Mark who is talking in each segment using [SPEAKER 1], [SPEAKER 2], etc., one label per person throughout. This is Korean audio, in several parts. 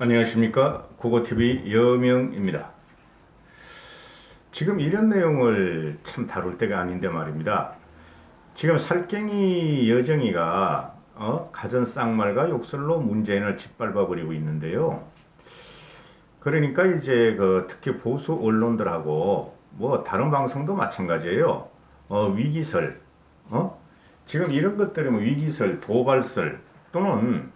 [SPEAKER 1] 안녕하십니까. 국어TV 여명입니다. 지금 이런 내용을 참 다룰 때가 아닌데 말입니다. 지금 살쾡이 여정이가 가전 쌍말과 욕설로 문재인을 짓밟아 버리고 있는데요. 그러니까 이제 특히 보수 언론들하고 뭐 다른 방송도 마찬가지예요. 위기설, 지금 이런 것들이 뭐 위기설, 도발설 또는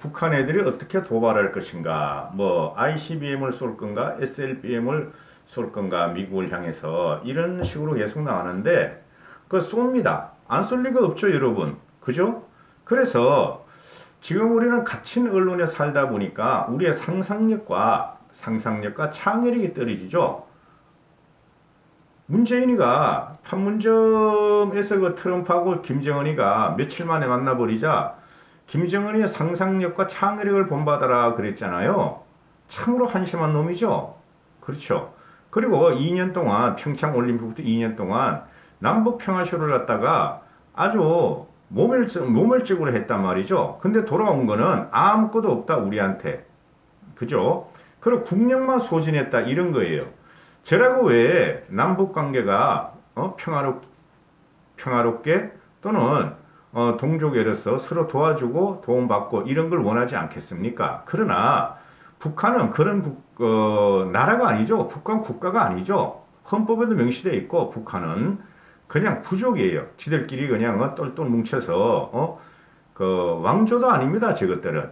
[SPEAKER 1] 북한 애들이 어떻게 도발할 것인가, 뭐 ICBM을 쏠 건가, SLBM을 쏠 건가, 미국을 향해서 이런 식으로 계속 나왔는데 그 쏩니다. 안 쏠 리가 없죠, 여러분. 그죠? 그래서 지금 우리는 갇힌 언론에 살다 보니까 우리의 상상력과 창의력이 떨어지죠. 문재인이가 판문점에서 그 트럼프하고 김정은이가 며칠 만에 만나버리자 김정은이의 상상력과 창의력을 본받아라 그랬잖아요. 참으로 한심한 놈이죠. 그렇죠. 그리고 2년 동안 평창 올림픽부터 2년 동안 남북 평화쇼를 갖다가 아주 모멸적으로 했단 말이죠. 근데 돌아온 거는 아무것도 없다 우리한테. 그죠? 그리고 국력만 소진했다 이런 거예요. 저라고 왜 남북 관계가 평화롭게 또는 동족애로서 서로 도와주고 도움받고 이런 걸 원하지 않겠습니까? 그러나 북한은 그런 나라가 아니죠. 북한 국가가 아니죠. 헌법에도 명시되어 있고 북한은 그냥 부족이에요. 지들끼리 그냥 똘똘 뭉쳐서 왕조도 아닙니다. 저것들은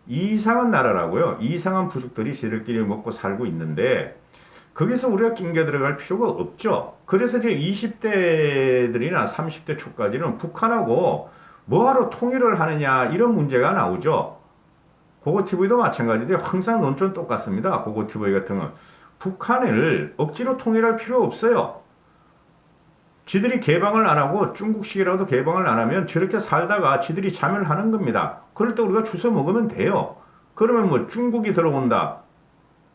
[SPEAKER 1] 이상한 나라라고요. 이상한 부족들이 지들끼리 먹고 살고 있는데 거기서 우리가 낑겨 들어갈 필요가 없죠. 그래서 이제 20대들이나 30대 초까지는 북한하고 뭐하러 통일을 하느냐 이런 문제가 나오죠. 고고TV도 마찬가지인데 항상 논조는 똑같습니다. 고고TV 같은 건 북한을 억지로 통일할 필요 없어요. 지들이 개방을 안 하고 중국식이라도 개방을 안 하면 저렇게 살다가 지들이 자멸을 하는 겁니다. 그럴 때 우리가 주워 먹으면 돼요. 그러면 뭐 중국이 들어온다.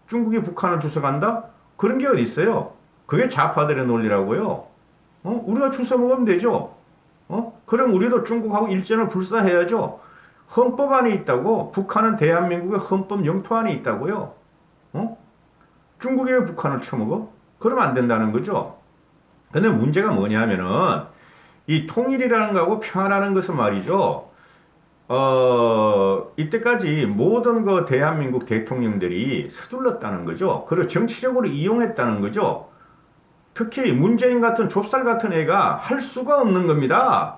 [SPEAKER 1] 중국이 북한을 주워간다? 그런 게 어디 있어요? 그게 좌파들의 논리라고요. 우리가 주워 먹으면 되죠. 그럼 우리도 중국하고 일전을 불사해야죠. 헌법 안에 있다고. 북한은 대한민국의 헌법 영토 안에 있다고요. 중국이 왜 북한을 쳐먹어? 그러면 안 된다는 거죠. 근데 문제가 뭐냐면은 이 통일이라는 거하고 평화라는 것은 말이죠. 이때까지 모든 그 대한민국 대통령들이 서둘렀다는 거죠. 그리고 정치적으로 이용했다는 거죠. 특히 문재인 같은 좁쌀 같은 애가 할 수가 없는 겁니다.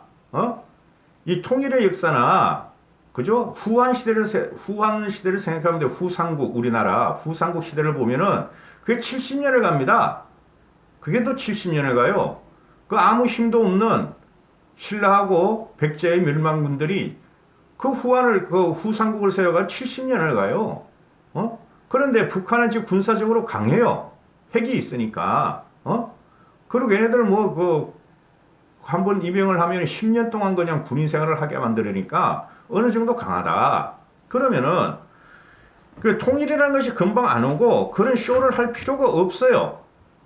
[SPEAKER 1] 이 통일의 역사나, 그죠? 후한 시대를 생각하면 돼. 후삼국, 우리나라 후삼국 시대를 보면은 그게 70년을 갑니다. 그게 또 70년을 가요. 그 아무 힘도 없는 신라하고 백제의 멸망군들이 그 후삼국을 세워가 70년을 가요. 그런데 북한은 지금 군사적으로 강해요. 핵이 있으니까. 그리고 얘네들 한번 입영을 하면 10년 동안 그냥 군인 생활을 하게 만들으니까 어느 정도 강하다. 그러면은 그 통일이라는 것이 금방 안 오고 그런 쇼를 할 필요가 없어요.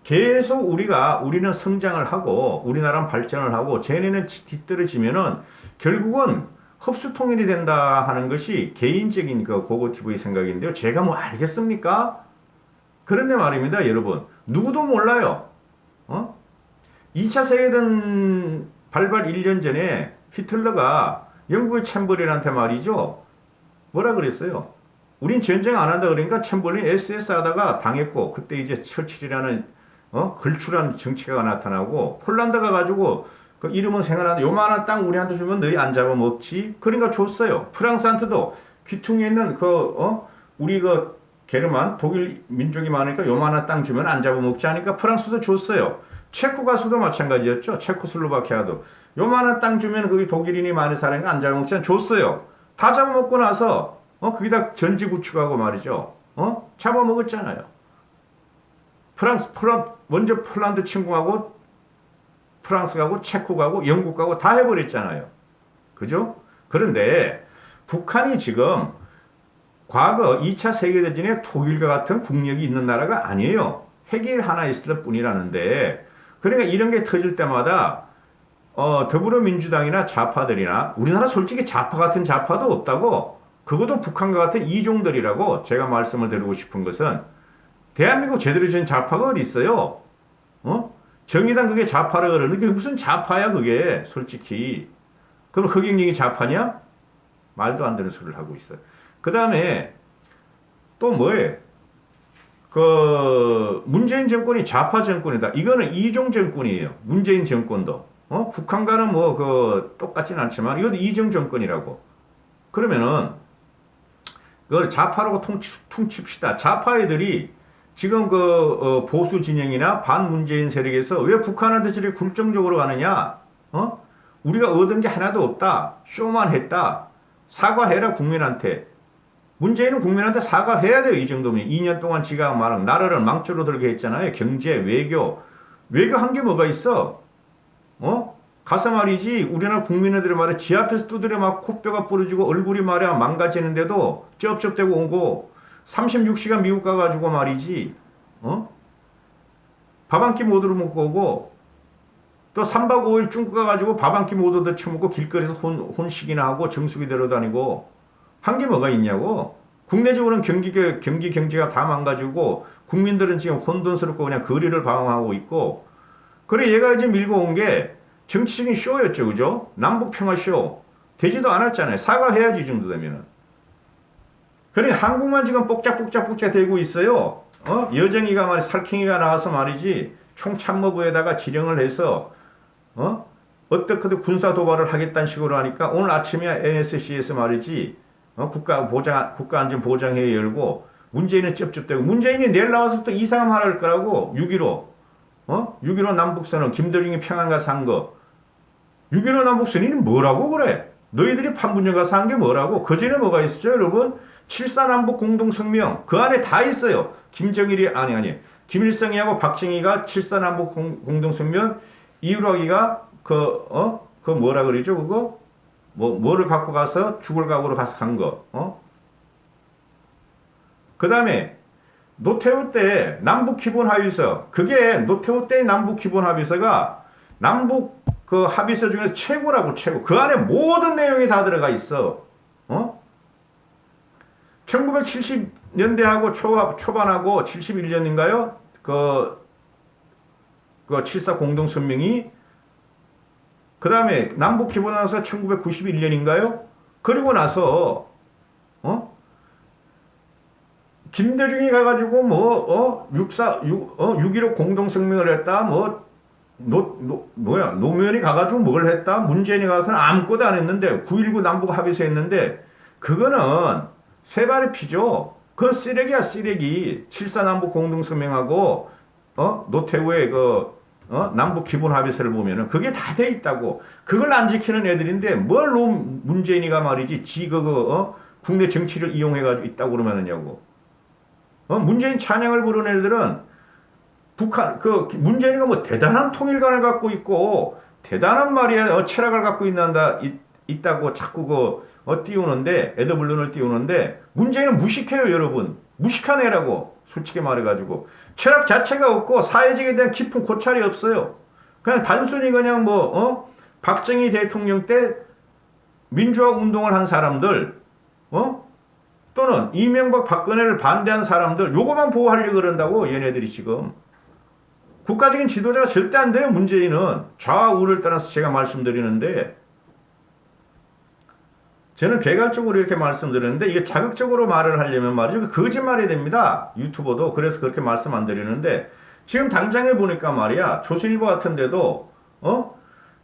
[SPEAKER 1] 계속 우리는 성장을 하고 우리나라는 발전을 하고 쟤네는 뒤떨어지면은 결국은 흡수 통일이 된다 하는 것이 개인적인 고고TV 생각인데요. 제가 뭐 알겠습니까? 그런데 말입니다, 여러분. 누구도 몰라요. 2차 세계대전 발발 1년 전에 히틀러가 영국의 챔버린한테 말이죠. 뭐라 그랬어요? 우린 전쟁 안 한다 그러니까 챔버린 SS 하다가 당했고 그때 이제 처칠이라는 걸출한 정치가가 나타나고 폴란드가 가지고 그 이름은 생각나는데 요만한 땅 우리한테 주면 너희 안 잡아먹지? 그러니까 줬어요. 프랑스한테도 귀퉁이에 있는 우리 게르만 독일 민족이 많으니까 요만한 땅 주면 안 잡아먹지 하니까 프랑스도 줬어요. 체코 가수도 마찬가지였죠. 체코슬로바키아도 요만한 땅 주면 거기 독일인이 많이 사니까 안 잡아먹지 않 줬어요. 다 잡아먹고 나서 거기다 전지 구축하고 말이죠. 잡아먹었잖아요. 먼저 폴란드 침공하고 프랑스 가고 체코 가고 영국 가고 다 해버렸잖아요. 그죠? 그런데 북한이 지금 과거 2차 세계대전에 독일과 같은 국력이 있는 나라가 아니에요. 핵이 하나 있을 뿐이라는데 그러니까 이런 게 터질 때마다 더불어민주당이나 좌파들이나 우리나라 솔직히 좌파 같은 좌파도 없다고 그것도 북한과 같은 이종들이라고. 제가 말씀을 드리고 싶은 것은 대한민국 제대로 된 좌파가 어디 있어요? 어? 정의당 그게 좌파라 그러는데 그게 무슨 좌파야 그게 솔직히. 그럼 흑인이 좌파냐? 말도 안 되는 소리를 하고 있어요. 그 다음에 또 뭐예요? 그 문재인 정권이 좌파 정권이다. 이거는 이종 정권이에요. 문재인 정권도. 북한과는 뭐 그 똑같진 않지만 이것도 이종 정권이라고. 그러면은 그걸 좌파라고 퉁칩시다. 좌파 애들이 지금 그 보수 진영이나 반문재인 세력에서 왜 북한한테 저렇게 굴종적으로 가느냐? 우리가 얻은 게 하나도 없다. 쇼만 했다. 사과해라 국민한테. 문재인은 국민한테 사과해야 돼요. 이 정도면. 2년 동안 지가 말한 나라를 망조로 들게 했잖아요. 경제, 외교. 외교 한 게 뭐가 있어? 가서 말이지 우리나라 국민들이 말해 지 앞에서 두드려 막 코뼈가 부러지고 얼굴이 말이야 망가지는데도 쩝쩝대고 오고 36시간 미국 가가지고 말이지 밥 한 끼 못 얻어 먹고 오고 또 3박 5일 중국 가가지고 밥 한 끼 못 얻어 처먹고 길거리에서 혼식이나 하고 정수기 데려다니고 한 게 뭐가 있냐고. 국내적으로는 경기 경제가 다 망가지고 국민들은 지금 혼돈스럽고 그냥 거리를 방황하고 있고. 그래 얘가 이제 밀고 온 게 정치적인 쇼였죠. 그죠? 남북평화 쇼. 되지도 않았잖아요. 사과해야지 이 정도 되면은. 그래 한국만 지금 뽁짝뽁짝 되고 있어요. 여정이가 말이 살쾡이가 나와서 말이지 총참모부에다가 지령을 해서 어떻게든 군사 도발을 하겠다는 식으로 하니까 오늘 아침에 NSC에서 말이지 국가안전보장회의 열고 문재인은 쩝쩝대고 문재인이 내일 나와서 또 이상한 말 할 거라고. 6.15 남북선언 김대중이 평양 가서 한 거. 6.15 남북선언이 뭐라고 그래? 너희들이 판문점 가서 한 게 뭐라고? 그 전에 뭐가 있었죠 여러분? 7.4 남북 공동성명. 그 안에 다 있어요. 김일성이하고 박정희가 7.4 남북 공동성명 이유라기가 그 뭐라 그러죠 그거? 뭐를 갖고 가서 죽을 각오로 가서 간 거. 그 다음에 노태우 때 남북 기본 합의서. 그게 노태우 때 남북 기본 합의서가 남북 그 합의서 중에서 최고라고. 최고. 그 안에 모든 내용이 다 들어가 있어. 1970년대하고 초반하고 71년인가요? 그 7.4 공동성명이. 그 다음에 남북 기본합의서 1991년인가요? 그리고 나서 김대중이 가가지고 6.15 공동성명을 했다. 노무현이 가가지고 뭘 했다. 문재인이 가서는 아무것도 안 했는데 9.19 남북 합의서 했는데 그거는 세 발의 피죠. 그건 쓰레기야 쓰레기. 7.4 남북 공동성명하고 노태우의 남북 기본 합의서를 보면은 그게 다 돼 있다고. 그걸 안 지키는 애들인데 뭘 문재인이가 말이지 국내 정치를 이용해가지고 있다고 그러면은냐고. 문재인 찬양을 부르는 애들은 북한 문재인이가 뭐 대단한 통일관을 갖고 있고 대단한 말이야 철학을 갖고 있다고 자꾸 띄우는데 에드블룬을 띄우는데 문재인은 무식해요 여러분. 무식한 애라고 솔직히 말해가지고. 철학 자체가 없고 사회적에 대한 깊은 고찰이 없어요. 그냥 단순히 그냥 박정희 대통령 때 민주화 운동을 한 사람들 또는 이명박 박근혜를 반대한 사람들 요거만 보호하려고 그런다고 얘네들이 지금. 국가적인 지도자가 절대 안 돼요 문재인은. 좌우를 떠나서 제가 말씀드리는데 저는 개괄적으로 이렇게 말씀드리는데 이게 자극적으로 말을 하려면 말이죠. 거짓말이 됩니다. 유튜버도. 그래서 그렇게 말씀 안 드리는데 지금 당장에 보니까 말이야. 조선일보 같은 데도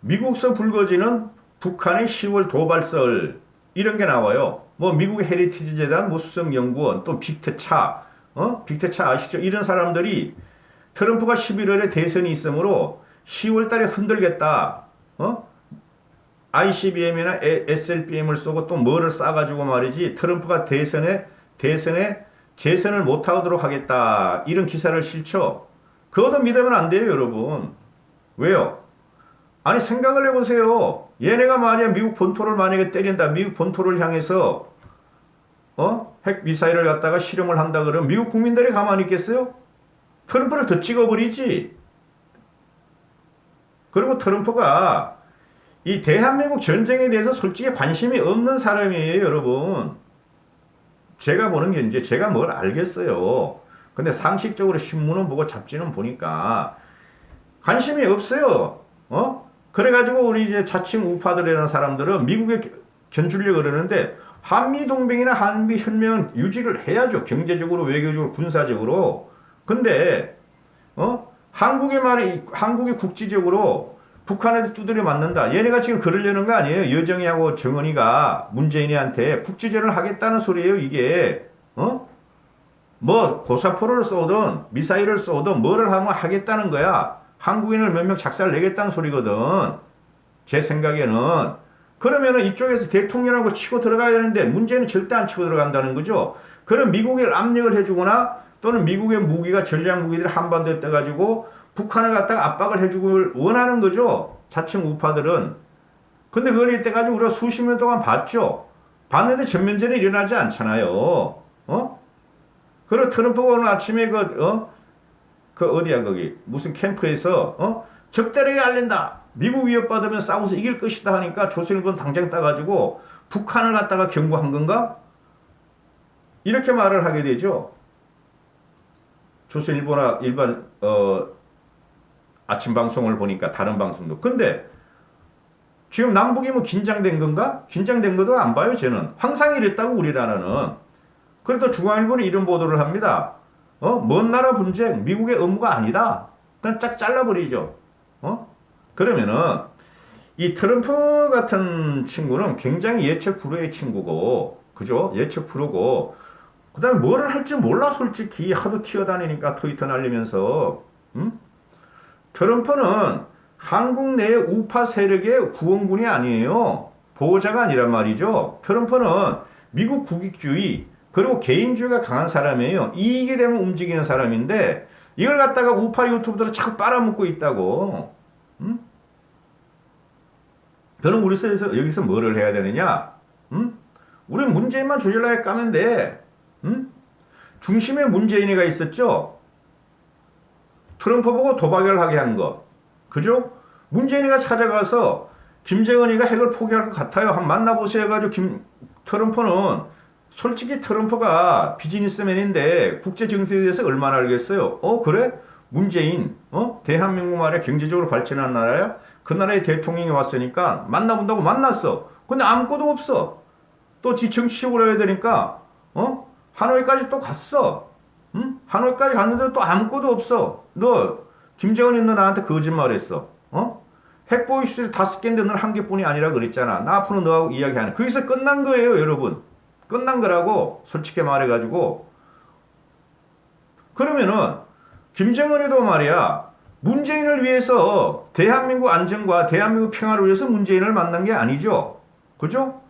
[SPEAKER 1] 미국서 불거지는 북한의 10월 도발설 이런 게 나와요. 미국의 헤리티지 재단, 수석연구원, 또 빅테차, 빅테차 아시죠? 이런 사람들이 트럼프가 11월에 대선이 있으므로 10월 달에 흔들겠다. ICBM이나 SLBM을 쏘고 또 뭐를 쏴가지고 말이지 트럼프가 대선에 재선을 못하도록 하겠다. 이런 기사를 실죠. 그것도 믿으면 안 돼요 여러분. 왜요? 아니 생각을 해보세요. 얘네가 만약 미국 본토를 만약에 때린다. 미국 본토를 향해서 핵 미사일을 갖다가 실용을 한다 그러면 미국 국민들이 가만히 있겠어요? 트럼프를 더 찍어버리지. 그리고 트럼프가 이 대한민국 전쟁에 대해서 솔직히 관심이 없는 사람이에요 여러분. 제가 보는 게 이제 제가 뭘 알겠어요. 근데 상식적으로 신문은 보고 잡지는 보니까 관심이 없어요. 그래가지고 우리 이제 자칭 우파들이라는 사람들은 미국에 견주려고 그러는데 한미동맹이나 한미협력은 유지를 해야죠. 경제적으로, 외교적으로, 군사적으로. 근데, 한국이 국지적으로 북한에 두드려 맞는다. 얘네가 지금 그러려는 거 아니에요. 여정이하고 정은이가 문재인이한테 국지전을 하겠다는 소리예요, 이게. 뭐, 고사포를 쏘든, 미사일을 쏘든, 뭐를 하면 하겠다는 거야. 한국인을 몇 명 작살 내겠다는 소리거든. 제 생각에는. 그러면은 이쪽에서 대통령하고 치고 들어가야 되는데 문제는 절대 안 치고 들어간다는 거죠. 그럼 미국에 압력을 해주거나 또는 미국의 무기가 전략 무기들이 한반도에 떠가지고 북한을 갖다가 압박을 해주길 원하는 거죠. 자칭 우파들은. 근데 그걸 이때까지 우리가 수십 년 동안 봤죠. 봤는데 전면전이 일어나지 않잖아요. 그리고 트럼프가 오늘 아침에 어디야 거기 무슨 캠프에서 적대력이 알린다. 미국 위협받으면 싸워서 이길 것이다 하니까 조선일보는 당장 따가지고 북한을 갖다가 경고한 건가? 이렇게 말을 하게 되죠. 조선일보나 일반 아침 방송을 보니까 다른 방송도. 근데 지금 남북이 뭐 긴장된 건가? 긴장된 것도 안 봐요 저는. 항상 이랬다고 우리나라는. 그래도 중앙일보는 이런 보도를 합니다. 먼 나라 분쟁, 미국의 업무가 아니다. 그냥 쫙 잘라버리죠. 그러면은, 이 트럼프 같은 친구는 굉장히 예측 불허의 친구고, 그죠? 예측 불허고, 그 다음에 뭐를 할지 몰라, 솔직히. 하도 튀어다니니까 트위터 날리면서. 트럼프는 한국 내 우파 세력의 구원군이 아니에요. 보호자가 아니란 말이죠. 트럼프는 미국 국익주의, 그리고 개인주의가 강한 사람이에요. 이익이 되면 움직이는 사람인데 이걸 갖다가 우파 유튜브들은 자꾸 빨아먹고 있다고. 그럼 우리 여기서 뭐를 해야 되느냐? 우리 문재인만 조질라게 까면 돼. 중심에 문재인이가 있었죠. 트럼프 보고 도박을 하게 한 거. 그죠? 문재인이가 찾아가서 김정은이가 핵을 포기할 것 같아요. 한번 만나보세요 해가지고 트럼프는 솔직히 트럼프가 비즈니스맨인데 국제 정세에 대해서 얼마나 알겠어요? 그래? 문재인, 대한민국 말에 경제적으로 발전한 나라야? 그 나라의 대통령이 왔으니까 만나본다고 만났어. 근데 아무것도 없어. 또 지 정치적으로 해야 되니까, 하노이까지 또 갔어. 하노이까지 갔는데 또 아무것도 없어. 김정은이 너 나한테 거짓말 했어. 핵보유시설 5개인데 너는 1개뿐이 아니라 그랬잖아. 나 앞으로 너하고 이야기하는. 거기서 끝난 거예요, 여러분. 끝난 거라고 솔직히 말해가지고. 그러면은 김정은이도 말이야 문재인을 위해서 대한민국 안정과 대한민국 평화를 위해서 문재인을 만난 게 아니죠. 그죠?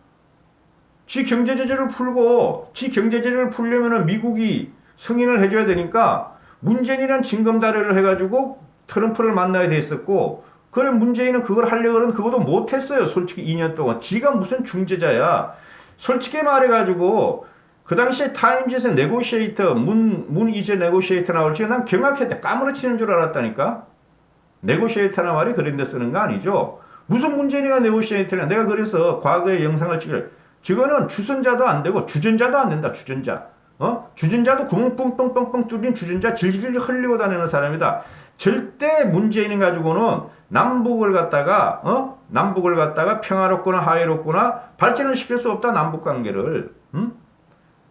[SPEAKER 1] 지 경제 제재를 풀고 지 경제 제재를 풀려면은 미국이 승인을 해줘야 되니까 문재인이란 징검다리를 해가지고 트럼프를 만나야 됐었고, 그래 문재인은 그걸 하려고 하는 그것도 못했어요. 솔직히 2년 동안 지가 무슨 중재자야. 솔직히 말해가지고 그 당시에 타임즈에서 네고시에이터 문이제 네고시에이터 나올지 난 경악했대. 까무러치는 줄 알았다니까. 네고시에이터나 말이 그런 데 쓰는 거 아니죠. 무슨 문재인이가 네고시에이터냐. 내가 그래서 과거에 영상을 저거는 주선자도 안 되고 주전자도 안 된다. 주전자. 주전자도 구멍 뻥뻥뻥뻥 뚫린 주전자 질질 흘리고 다니는 사람이다. 절대 문재인 가지고는 남북을 갖다가 평화롭거나 하해롭거나 발전을 시킬 수 없다. 남북 관계를.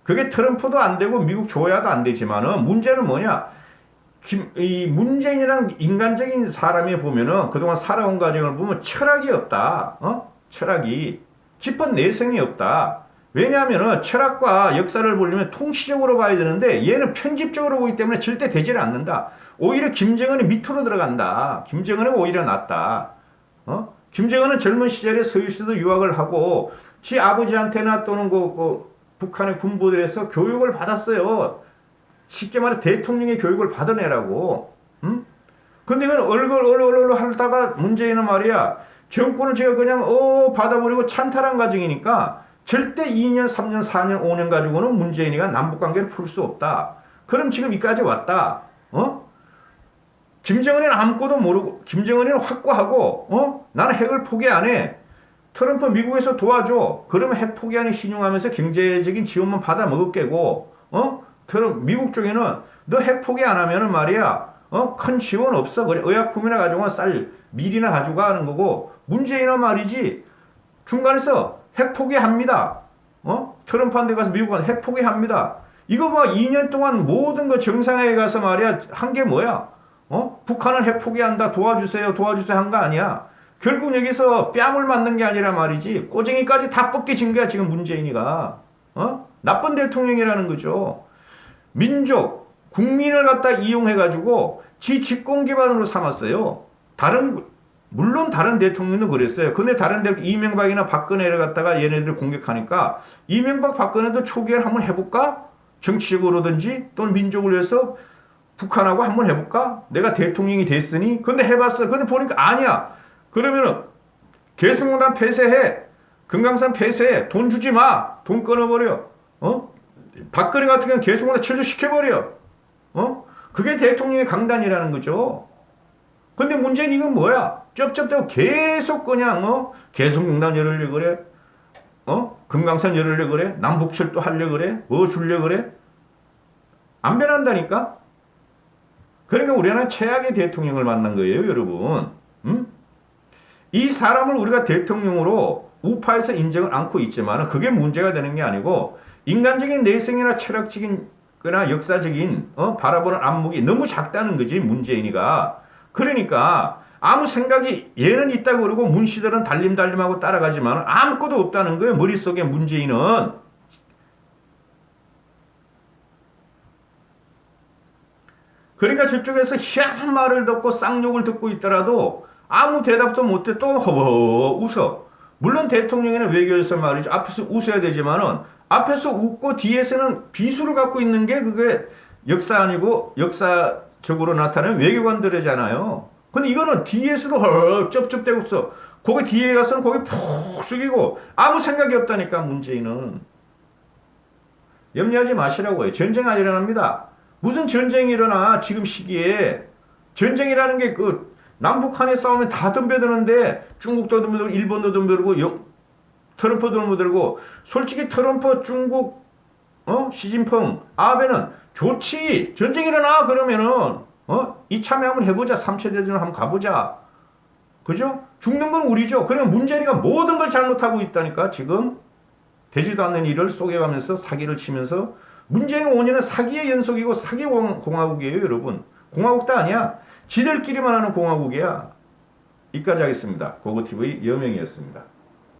[SPEAKER 1] 그게 트럼프도 안 되고 미국 조야도 안 되지만은 문제는 뭐냐? 이 문재인이란 인간적인 사람이 보면은 그동안 살아온 과정을 보면 철학이 없다. 철학이 깊은 내성이 없다. 왜냐하면은 철학과 역사를 보려면 통시적으로 봐야 되는데 얘는 편집적으로 보기 때문에 절대 되지를 않는다. 오히려 김정은이 밑으로 들어간다. 김정은은 오히려 낫다. 김정은은 젊은 시절에 서유시도 유학을 하고 지 아버지한테나 또는 북한의 군부들에서 교육을 받았어요. 쉽게 말해 대통령의 교육을 받은 애라고. 근데 이건 얼굴 하다가 문재인은 말이야. 정권을 제가 그냥 받아버리고 찬탈한 과정이니까 절대 2년, 3년, 4년, 5년 가지고는 문재인이가 남북관계를 풀 수 없다. 그럼 지금 이까지 왔다. 김정은이는 아무것도 모르고 김정은이는 확고하고 나는 핵을 포기 안 해. 트럼프 미국에서 도와줘. 그러면 핵 포기하는 신용하면서 경제적인 지원만 받아 먹을 게고, 미국 쪽에는 너 핵 포기 안 하면은 말이야, 큰 지원 없어. 그래, 의약품이나 가져가 쌀, 밀이나 가져가는 거고, 문재인은 말이지, 중간에서 핵 포기합니다. 트럼프한테 가서 미국은 핵 포기합니다. 이거 뭐 2년 동안 모든 거 정상회의 가서 말이야, 한 게 뭐야? 북한은 핵 포기한다. 도와주세요. 도와주세요. 한 거 아니야. 결국 여기서 뺨을 맞는 게 아니라 말이지, 꼬쟁이까지 다 벗겨진 거야, 지금 문재인이가. 나쁜 대통령이라는 거죠. 민족, 국민을 갖다 이용해가지고 지 집권 기반으로 삼았어요. 물론 다른 대통령도 그랬어요. 근데 다른 이명박이나 박근혜를 갖다가 얘네들 공격하니까 이명박 박근혜도 초기에 한번 해볼까? 정치적으로든지 또는 민족을 위해서 북한하고 한번 해볼까? 내가 대통령이 됐으니. 근데 해봤어. 근데 보니까 아니야. 그러면은 개성공단 폐쇄해. 금강산 폐쇄해. 돈 주지 마. 돈 끊어버려. 박근혜 같은 경우는 개성공단 철수시켜버려. 그게 대통령의 강단이라는 거죠. 근데 문제는 이건 뭐야? 쩝쩝대고 계속 그냥 개성공단 열으려 그래. 금강산 열으려 그래. 남북철도 하려 그래. 뭐 주려 그래. 안 변한다니까. 그러니까 우리는 최악의 대통령을 만난 거예요, 여러분. 이 사람을 우리가 대통령으로 우파에서 인정을 않고 있지만 그게 문제가 되는 게 아니고 인간적인 내성이나 철학적인 거나 역사적인 바라보는 안목이 너무 작다는 거지, 문재인이가. 그러니까 아무 생각이 얘는 있다고 그러고 문씨들은 달림달림하고 따라가지만 아무것도 없다는 거예요, 머릿속에 문재인은. 그러니까 저쪽에서 희한한 말을 듣고 쌍욕을 듣고 있더라도 아무 대답도 못해 또 허허 웃어. 물론 대통령이나 외교에서 말이죠. 앞에서 웃어야 되지만은 앞에서 웃고 뒤에서는 비수를 갖고 있는 게 그게 역사 아니고 역사적으로 나타나는 외교관들이잖아요. 근데 이거는 뒤에서도 헐 쩝쩝대고 있어. 거기 뒤에 가서는 거기 푹 숙이고 아무 생각이 없다니까, 문재인은. 염려하지 마시라고요. 전쟁 안 일어납니다. 무슨 전쟁이 일어나, 지금 시기에. 전쟁이라는 게 남북한에 싸우면 다 덤벼드는데 중국도 덤벼들고 일본도 덤벼들고 트럼프도 덤벼들고. 솔직히 트럼프, 중국, 시진핑, 아베는 좋지. 전쟁 일어나 그러면은 이참에 한번 해보자. 3차 대전을 한번 가보자. 그죠? 죽는 건 우리죠. 그러면 문재인이가 모든 걸 잘못하고 있다니까, 지금. 되지도 않는 일을 속여가면서 사기를 치면서. 문재인 5년은 사기의 연속이고 사기 공화국이에요, 여러분. 공화국도 아니야. 지들끼리만 하는 공화국이야. 이까지 하겠습니다. 고고TV 여명이었습니다.